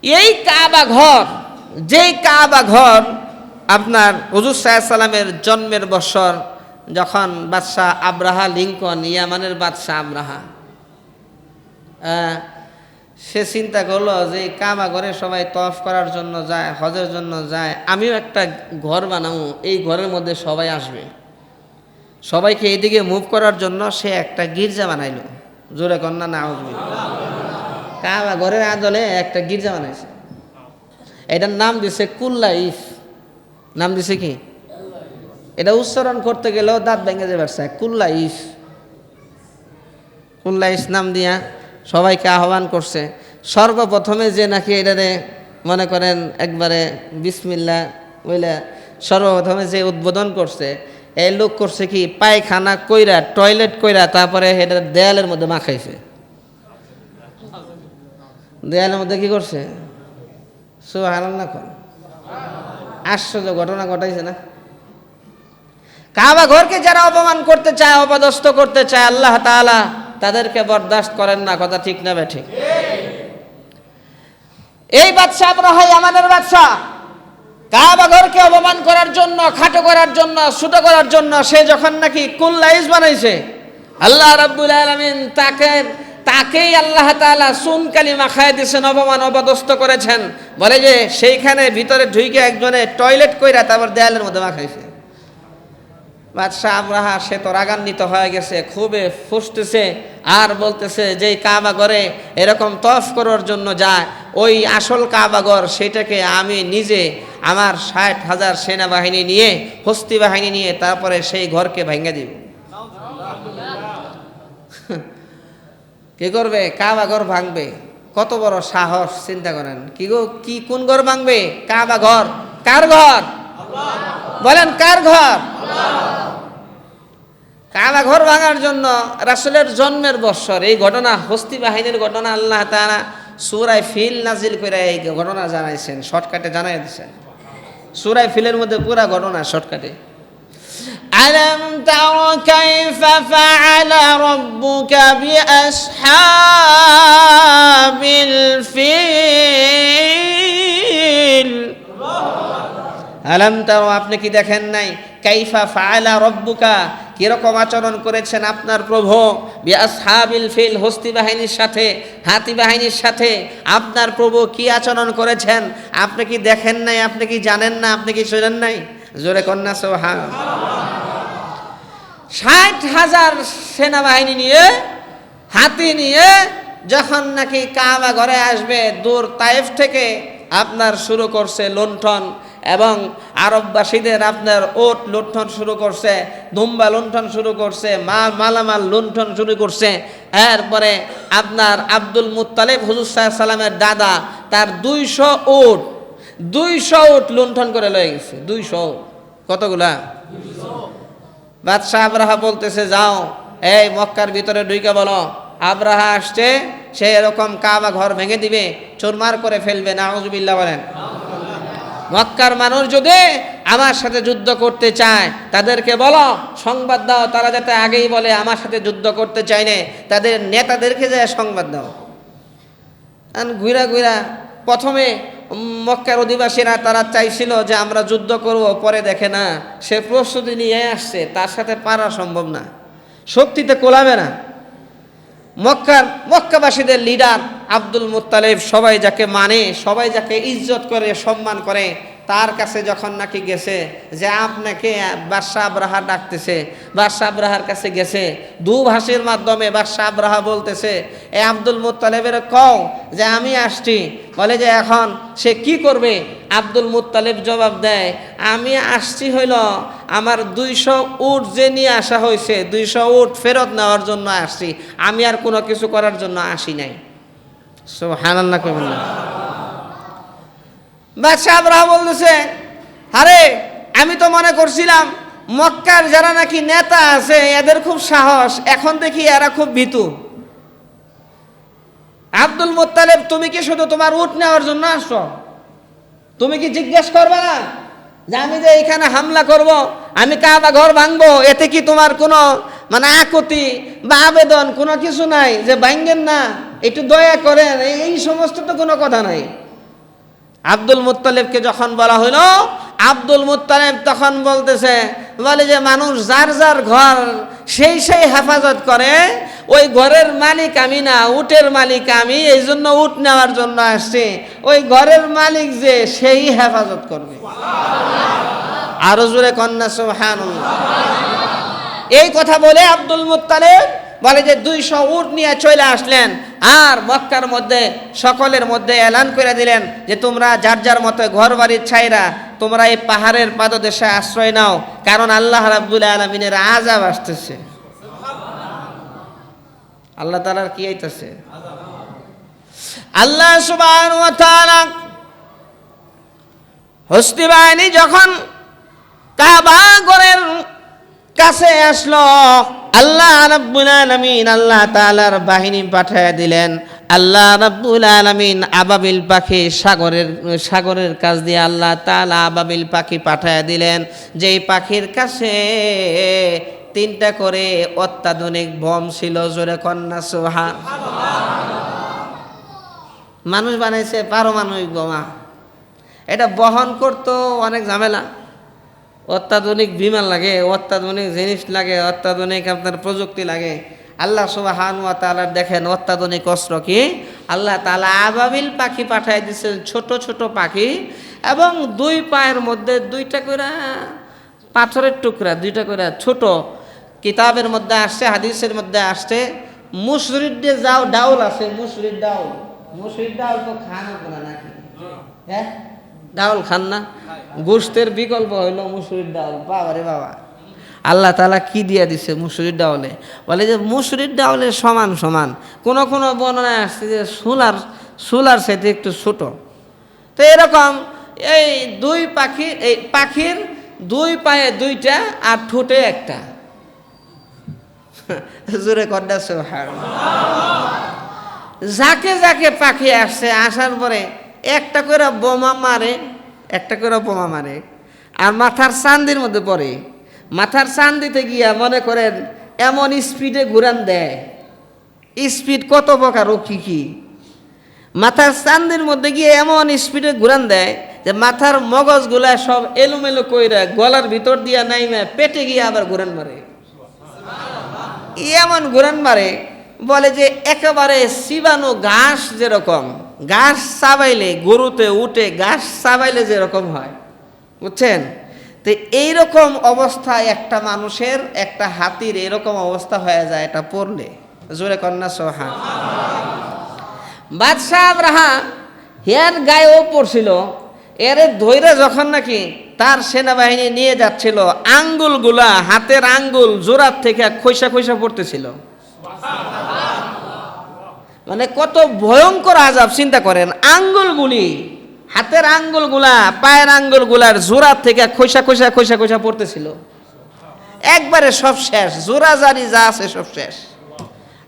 এই কাবা ঘর, যেই কাবা ঘর আপনার হুজুর সাল্লাল্লাহু আলাইহি সাল্লামের জন্মের বছর যখন বাদশাহ আব্রাহা লিঙ্কন, ইয়ামানের বাদশাহ আব্রাহা, সে চিন্তা করলো যে কাবা ঘরে সবাই তওয়াফ করার জন্য যায়, হজের জন্য যায়, আমিও একটা ঘর বানাবো, এই ঘরের মধ্যে সবাই আসবে। সবাইকে এইদিকে মুভ করার জন্য সে একটা গির্জা বানাইলো। জোরে কন্যা না কাবা ঘরের আদলে একটা গির্জা বানাইছে। এটার নাম দিছে কুল্লাইফ। নাম দিছে কি? এটা উচ্চারণ করতে গেলেও দাঁত ভেঙে যাবে। কুল্লাইফ, কুল্লাইফ নাম দিয়া সবাইকে আহ্বান করছে। সর্বপ্রথমে যে নাকি এটারে মনে করেন একবারে বিসমিল্লাহ বইলা সর্বপ্রথমে যে উদ্বোধন করছে, এই লোক করছে কি, পায়খানা কইরা, টয়লেট কইরা, তারপরে এটা দেয়ালের মধ্যে মাখাইছে। দেয়ালের মধ্যে কি করছে? সুবহানাল্লাহ। আশ্চর্য ঘটনা ঘটাইছে না? কাবা ঘরকে যারা অপমান করতে চায়, অপদস্থ করতে চায়, আল্লাহ তাআলা তাদেরকে বরদাস্ত করেন না। কথা ঠিক না ঠিক? এই বাদশা আব্রাহা, ইয়ামানের বাদশা, কাবা ঘরকে অপমান করার জন্য, খাটো করার জন্য, ছোট করার জন্য সে যখন নাকি কুল্লাইস বানাইছে, আল্লাহ রাব্বুল আলামিন তাকেই আল্লাহ তাআলা সুন কালিমা খায় দিয়েছেন, অপমান অপদস্থ করেছেন। বলে যে সেইখানে ভিতরে ঢুইকে একজনে টয়লেট কইরা তারপর দেয়ালের মধ্যে মাখাইছে। বাদশাহ আব্রাহা সে তো রাগান্বিত হয়ে গেছে, খুবই ফুসতেছে আর বলতেছে যে কাবা ঘরে এরকম তওয়াফ করার জন্য যায়, ওই আসল কাবা ঘর সেটাকে আমি নিজে আমার 60,000 সেনাবাহিনী নিয়ে, হস্তি বাহিনী নিয়ে তারপরে সেই ঘরকে ভেঙে দিব। কি করবে? কাবা ঘর ভাঙবে। কত বড় সাহস চিন্তা করেন। কি গো, কি কোন ঘর ভাঙবে? কাবা ঘর। কার ঘর? বলেন কার ঘর? কাবা ঘর ভাঙার জন্য রাসূলের জন্মের বছর এই ঘটনা, হস্তি বাহিনীর ঘটনা আল্লাহ তাআলা সূরা ফিল নাজিল করে এই ঘটনা জানাইছেন, শর্টকাটে জানাই দিয়েছেন। সূরা ফিলের মধ্যে পুরা ঘটনা শর্টকাটে। আলাম তারা কাইফা ফাআলা রাব্বুকা বিআসহাবিল ফিল। আলাম তারা, আপনি কি দেখেন নাই? কাইফা ফাআলা রাব্বুকা, কিরকম আচরণ করেছেন আপনার প্রভু, বিআসহাবিল ফিল, হস্তি বাহিনীর সাথে, হাতি বাহিনীর সাথে আপনার প্রভু কি আচরণ করেছেন আপনি কি দেখেন নাই? আপনি কি জানেন না? আপনি কি শোনেন নাই? জোরে কন্যা সুবহানাল্লাহ। 60,000 সেনাবাহিনী নিয়ে, হাতি নিয়ে যখন নাকি কাবা ঘরে আসবে, দূর তায়েফ থেকে আপনার শুরু করছে লুণ্ঠন, এবং আরববাসীদের আপনার ওট লুণ্ঠন শুরু করছে, দুম্বা লুণ্ঠন শুরু করছে, মালামাল লুণ্ঠন শুরু করছে। এরপরে আপনার আব্দুল মুত্তালিব, হুজুর সাল্লাল্লাহু আলাইহি সাল্লামের দাদা, তার 200 উট লুণ্ঠন করে লয়ে গেছে। 200 উট। কতগুলা? 200। বাদশাহ আব্রাহা বলতেছে, যাও এই মক্কার ভিতরে ঢুকে বলো আব্রাহা আসছে, সে এরকম কাবা ঘর ভেঙে দিবে, চুরমার করে ফেলবে। নাউজুবিল্লাহ বলেন। মক্কার মানুষ যদি আমার সাথে যুদ্ধ করতে চায় তাদেরকে বলো, সংবাদ দাও, তারা যাতে আগেই বলে আমার সাথে যুদ্ধ করতে চায় না, তাদের নেতাদেরকে যায় সংবাদ দাও। ঘুরা প্রথমে মক্কার অধিবাসীরা তারা চাইছিল যে আমরা যুদ্ধ করব, পরে দেখে না সে প্রস্তুতি নিয়ে আসছে, তার সাথে পারা সম্ভব না, শক্তিতে কোলাবে না। মক্কাবাসীদের লিডার আব্দুল মুত্তালিব, সবাই যাকে মানে, সবাই যাকে ইজ্জত করে, সম্মান করে, তার কাছে যখন নাকি গেছে যে আপনাকে বাদশাহ আব্রাহা ডাকতেছে, বাদশাহ আব্রাহার কাছে গেছে, দুভাষীর মাধ্যমে বাদশাহ আব্রাহা বলতেছে, এ আব্দুল মুত্তালিবের কও যে আমি আসছি। বলে যে এখন সে কি করবে? আব্দুল মুত্তালিব জবাব দেয়, আমি আসছি হইল আমার 200 উট যে নিয়ে আসা হয়েছে, 200 উট ফেরত নেওয়ার জন্য আসছি, আমি আর কোনো কিছু করার জন্য আসি নাই। সুবহানাল্লাহ কইবেন না? বাদশাহ আব্রাহা বলতেছে, আরে আমি তো মনে করছিলাম মক্কার যারা নাকি নেতা আছে এদের খুব সাহস, এখন দেখি এরা খুব ভীতু। আব্দুল মুত্তালিব, তুমি কি শুধু তোমার উট নেওয়ার জন্য আসছো? তুমি কি জিজ্ঞেস করবে না যে আমি যে এখানে হামলা করব, আমি কাবা ঘর ভাঙবো, এতে কি তোমার কোনো মানে আকুতি বা আবেদন কোনো কিছু নাই যে ভাঙবেন না, একটু দয়া করেন, এই সমস্ত তো কোনো কথা নাই। আব্দুল মুত্তালিবকে যখন বলা হইল, আব্দুল মুত্তালিব তখন বলে যে মানুষ যার যার ঘর সেই হেফাজত করে, ওই ঘরের মালিক আমি না, উটের মালিক আমি, এই জন্য উট নেওয়ার জন্য আসছি, ওই ঘরের মালিক যে সেই হেফাজত করবে। আরো জোরে কন্যা সুবহানাল্লাহ। এই কথা বলে আব্দুল মুত্তালিব বলে যে 200 উট নিয়ে চলে আসলেন, আর মক্কার মধ্যে সকলের মধ্যে এলান করে দিলেন যে তোমরা যার যার মতো ঘর বাড়ির ছাইরা তোমরা এই পাহাড়ের পাদদেশে আশ্রয় নাও, কারণ আল্লাহ রাব্বুল আলামিনের আযাব আসতেছে। আল্লাহ তাআলার কি আইতাছে? আল্লাহ সুবহানাহু ওয়া তাআলা হস্তি বাহিনী যখন কাবা ঘরের কাছে আসলো, আল্লাহ রাব্বুল আলামিন আল্লাহ তাআলার বাহিনী পাঠিয়ে দিলেন। আল্লাহ রাব্বুল আলামিন আবাবিল পাখি, সাগরের কাছ দিয়ে আল্লাহ তাআলা আবাবিল পাখি পাঠিয়ে দিলেন, যেই পাখির কাছে 3টা করে অত্যাধুনিক বম ছিল। জোরে কন্যা সুবহানাল্লাহ। মানুষ বানাইছে পারমাণবিক বোমা, এটা বহন করতো অনেক ঝামেলা, অত্যাধুনিক বিমান লাগে, অত্যাধুনিক জিনিস লাগে, অত্যাধুনিক আপনার প্রযুক্তি লাগে। আল্লাহ সুবহানাহু ওয়া তাআলা দেখেন অত্যাধুনিক অস্ত্র কি, আল্লাহ তাআলা আবাবিল পাখি পাঠিয়ে দিয়েছেন, ছোট ছোট পাখি, এবং 2 পায়ের মধ্যে 2টা করে পাথরের টুকরা, 2টা করে ছোট। কিতাবের মধ্যে আসছে, হাদিসের মধ্যে আসছে, মুশরিদ যাও ডাউল আছে, মুশরিদ ডাউল তো খানা করে নাকি? হ্যাঁ, ডাউল খান না? গোশতের বিকল্প হইল মুসুরির ডাউল। বাবা রে বাবা, আল্লাহ তাআলা কি দিয়া দিছে মুসুরির ডাউলে? বলে যে মুসুরির ডাউলের সমান সমান। কোন কোন বর্ণনায় আসছে যে সোলার সাথে একটু ছোট। তো এরকম এই 2 পাখি, এই পাখির 2 পায়ে 2টা আর ঠোঁটে 1টা। জোরে কন্যা সুবহানাল্লাহ। যাকে যাকে পাখি আসছে, আসার পরে একটা করে বোমা মারে, আর মাথার চান্দির মধ্যে পড়ে। মাথার চান্দিতে গিয়া মনে করেন এমন স্পিডে ঘুরান দেয়। স্পিড কত প্রকার ও কি মাথার চান্দির মধ্যে গিয়ে এমন স্পিডে ঘুরান দেয় যে মাথার মগজগুলা সব এলোমেলো কইরা গলার ভিতর দিয়া নাইমে পেটে গিয়ে আবার ঘুরান মারে। এমন ঘুরান মারে, বলে যে একেবারে চিবানো ঘাস, যেরকম ঘাস চাবাইলে গরুতে উঠে ঘাস চাবাইলে যেরকম হয়, বুঝছেন? তো এইরকম অবস্থা একটা মানুষের, একটা হাতির এরকম অবস্থা হয়ে যায় এটা পড়লে। জোরে কন্যা সুবহানাল্লাহ। বাদশাহ আবরাহা হের গায়েও পড়ছিল, এর ধৈর্য যখন নাকি তার সেনাবাহিনী নিয়ে যাচ্ছিল, আঙ্গুলগুলা, হাতের আঙ্গুল জোড়ার থেকে খৈসা খৈসা পড়তেছিল। মানে কত ভয়ঙ্কর আযাব চিন্তা করেন। আঙ্গুলগুলি, হাতের আঙ্গুলগুলা, পায়ের আঙ্গুলগুলার জোড়ার থেকে খৈসা খৈসা খৈসা খৈসা পড়তেছিল। একবারে সব শেষ, জোড়া জারি যা আছে সব শেষ।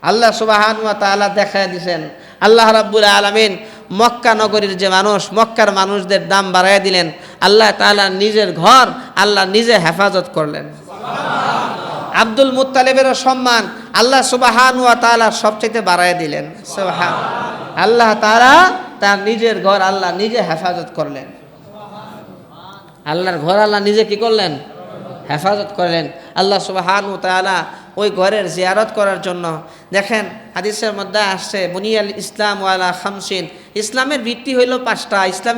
আল্লাহ সুবহানাহু ওয়া তাআলা দেখায় দিয়েছেন। আল্লাহ রাব্বুল আলামিন মক্কা নগরীর যে মানুষ, মক্কার মানুষদের দাম বাড়ায় দিলেন। আল্লাহ তাআলা নিজের ঘর আল্লাহ নিজে হেফাজত করলেন। আব্দুল মুত্তালিবের সম্মান আল্লাহ সুবহানাহু ওয়া তাআলা সবচেয়ে বাড়ায় দিলেন। সুবহানাল্লাহ। আল্লাহ তাআলা তার নিজের ঘর আল্লাহ নিজে হেফাজত করলেন। আল্লাহর ঘর আল্লাহ নিজে কি করলেন? হেফাজত করলেন। আল্লাহ সুবহানাহু ওয়া তাআলা ওই ঘরের জিয়ারত করার জন্য, দেখেন হাদিসের মধ্যে আসছে, বুনিয়াল ইসলাম ওয়ালা খামসিন, ইসলামের ভিত্তি হইল 5টা। ইসলামের